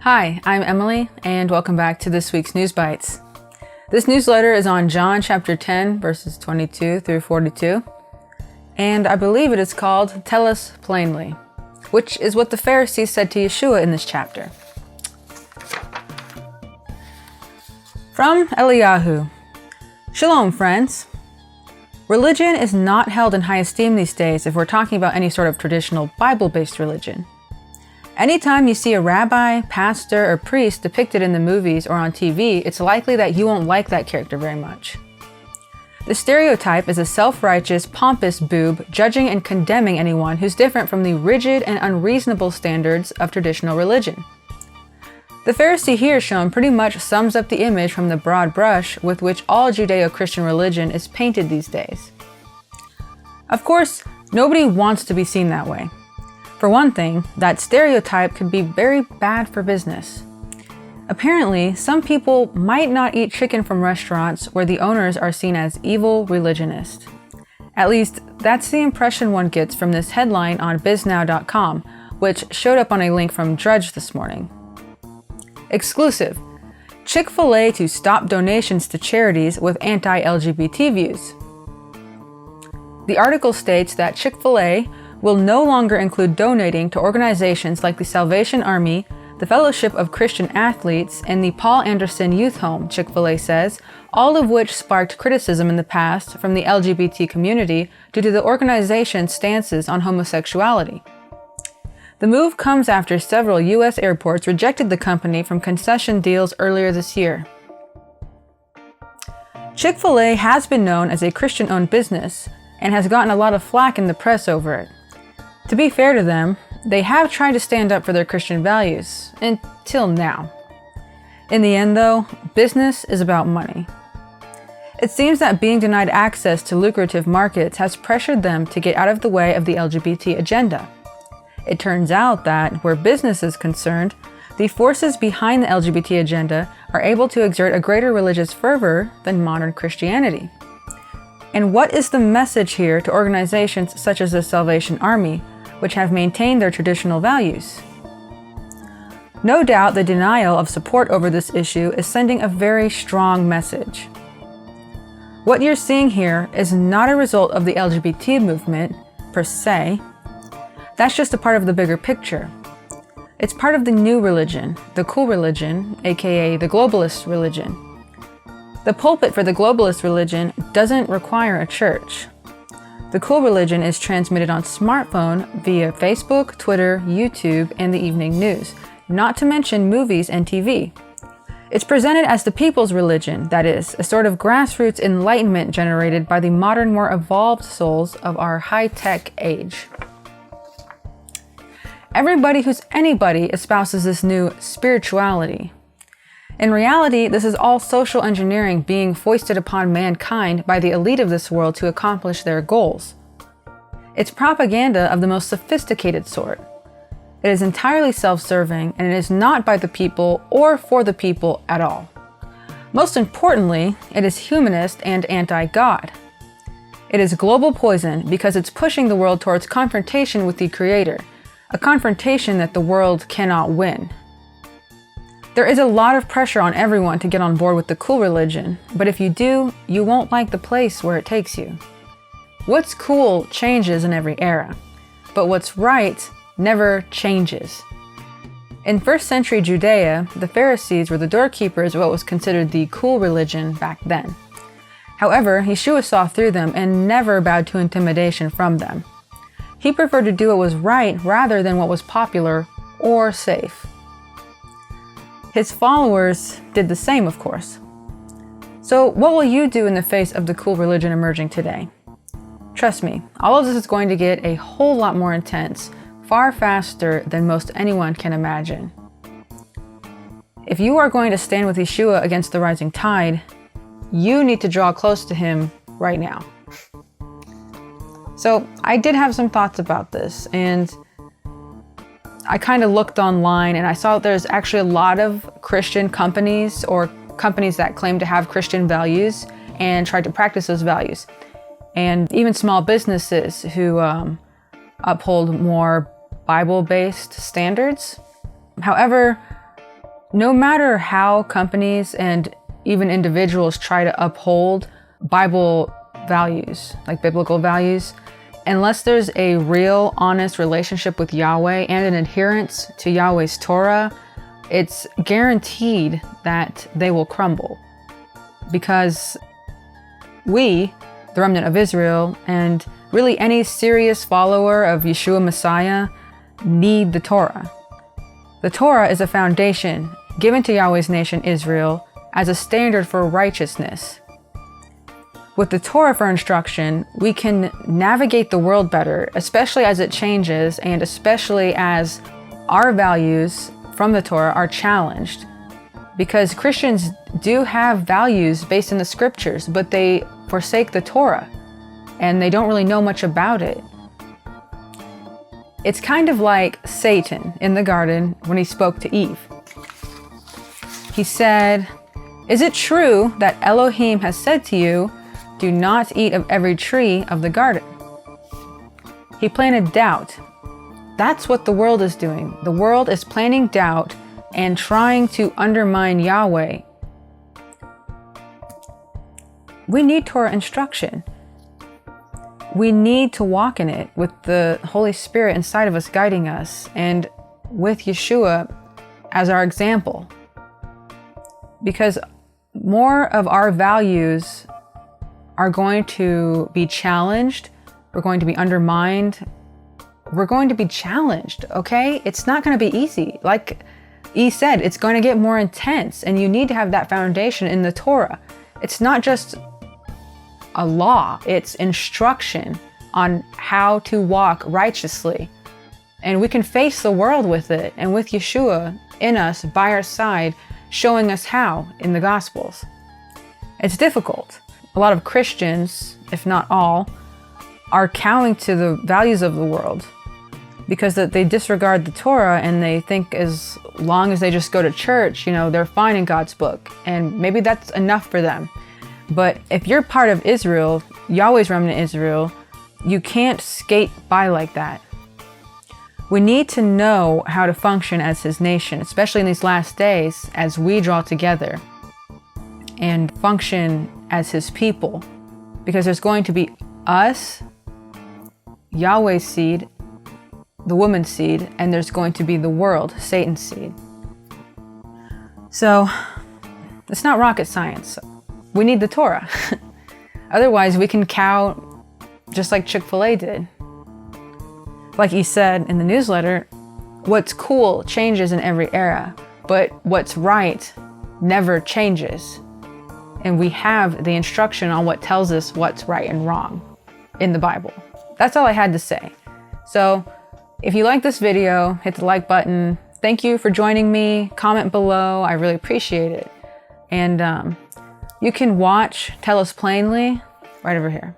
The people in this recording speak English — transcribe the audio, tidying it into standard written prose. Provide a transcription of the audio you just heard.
Hi, I'm Emily, and welcome back to this week's News Bytes. This newsletter is on John chapter 10, verses 22 through 42, and I believe it is called Tell Us Plainly, which is what the Pharisees said to Yeshua in this chapter. From Eliyahu. Shalom, friends. Religion is not held in high esteem these days if we're talking about any sort of traditional Bible-based religion. Anytime you see a rabbi, pastor, or priest depicted in the movies or on TV, it's likely that you won't like that character very much. The stereotype is a self-righteous, pompous boob judging and condemning anyone who's different from the rigid and unreasonable standards of traditional religion. The Pharisee here shown pretty much sums up the image from the broad brush with which all Judeo-Christian religion is painted these days. Of course, nobody wants to be seen that way. For one thing, that stereotype could be very bad for business. Apparently, some people might not eat chicken from restaurants where the owners are seen as evil religionists. At least, that's the impression one gets from this headline on biznow.com, which showed up on a link from Drudge this morning. Exclusive: Chick-fil-A to stop donations to charities with anti-LGBT views. The article states that Chick-fil-A will no longer include donating to organizations like the Salvation Army, the Fellowship of Christian Athletes, and the Paul Anderson Youth Home, Chick-fil-A says, all of which sparked criticism in the past from the LGBT community due to the organization's stances on homosexuality. The move comes after several U.S. airports rejected the company from concession deals earlier this year. Chick-fil-A has been known as a Christian-owned business and has gotten a lot of flack in the press over it. To be fair to them, they have tried to stand up for their Christian values, until now. In the end, though, business is about money. It seems that being denied access to lucrative markets has pressured them to get out of the way of the LGBT agenda. It turns out that, where business is concerned, the forces behind the LGBT agenda are able to exert a greater religious fervor than modern Christianity. And what is the message here to organizations such as the Salvation Army, which have maintained their traditional values? No doubt the denial of support over this issue is sending a very strong message. What you're seeing here is not a result of the LGBT movement, per se. That's just a part of the bigger picture. It's part of the new religion, the cool religion, aka the globalist religion. The pulpit for the globalist religion doesn't require a church. The cool religion is transmitted on smartphone via Facebook, Twitter, YouTube, and the evening news, not to mention movies and TV. It's presented as the people's religion, that is, a sort of grassroots enlightenment generated by the modern, more evolved souls of our high-tech age. Everybody who's anybody espouses this new spirituality. In reality, this is all social engineering being foisted upon mankind by the elite of this world to accomplish their goals. It's propaganda of the most sophisticated sort. It is entirely self-serving, and it is not by the people or for the people at all. Most importantly, it is humanist and anti-God. It is global poison because it's pushing the world towards confrontation with the Creator, a confrontation that the world cannot win. There is a lot of pressure on everyone to get on board with the cool religion, but if you do, you won't like the place where it takes you. What's cool changes in every era, but what's right never changes. In first century Judea, the Pharisees were the doorkeepers of what was considered the cool religion back then. However, Yeshua saw through them and never bowed to intimidation from them. He preferred to do what was right rather than what was popular or safe. His followers did the same, of course. So what will you do in the face of the cool religion emerging today? Trust me, all of this is going to get a whole lot more intense, far faster than most anyone can imagine. If you are going to stand with Yeshua against the rising tide, you need to draw close to him right now. So I did have some thoughts about this, and I kind of looked online and I saw that there's actually a lot of Christian companies or companies that claim to have Christian values and try to practice those values. And even small businesses who uphold more Bible-based standards. However, No matter how companies and even individuals try to uphold Bible values, like biblical values, unless there's a real, honest relationship with Yahweh and an adherence to Yahweh's Torah, it's guaranteed that they will crumble. Because we, the remnant of Israel, and really any serious follower of Yeshua Messiah, need the Torah. The Torah is a foundation given to Yahweh's nation Israel as a standard for righteousness. With the Torah for instruction, we can navigate the world better, especially as it changes and especially as our values from the Torah are challenged. Because Christians do have values based in the scriptures, but they forsake the Torah and they don't really know much about it. It's kind of like Satan in the garden when he spoke to Eve. He said, "Is it true that Elohim has said to you, 'Do not eat of every tree of the garden'?" He planted doubt. That's what the world is doing. The world is planting doubt and trying to undermine Yahweh. We need Torah instruction. We need to walk in it with the Holy Spirit inside of us guiding us and with Yeshua as our example. Because more of our values are going to be challenged, we're going to be undermined, we're going to be challenged, okay? It's not going to be easy. Like E said, it's going to get more intense, and you need to have that foundation in the Torah. It's not just a law, it's instruction on how to walk righteously. And we can face the world with it, and with Yeshua in us, by our side, showing us how in the Gospels. It's difficult. A lot of Christians, if not all, are cowing to the values of the world because that they disregard the Torah and they think as long as they just go to church, they're fine in God's book. And maybe that's enough for them. But if you're part of Israel, Yahweh's remnant Israel, you can't skate by like that. We need to know how to function as his nation, especially in these last days as we draw together and function as his people. Because there's going to be us, Yahweh's seed, the woman's seed, and there's going to be the world, Satan's seed. So it's not rocket science. We need the Torah. Otherwise, we can cow just like Chick-fil-A did. Like he said in the newsletter, what's cool changes in every era, but what's right never changes. And we have the instruction on what tells us what's right and wrong in the Bible. That's all I had to say. So if you like this video, hit the like button. Thank you for joining me. Comment below. I really appreciate it. And you can watch Tell Us Plainly right over here.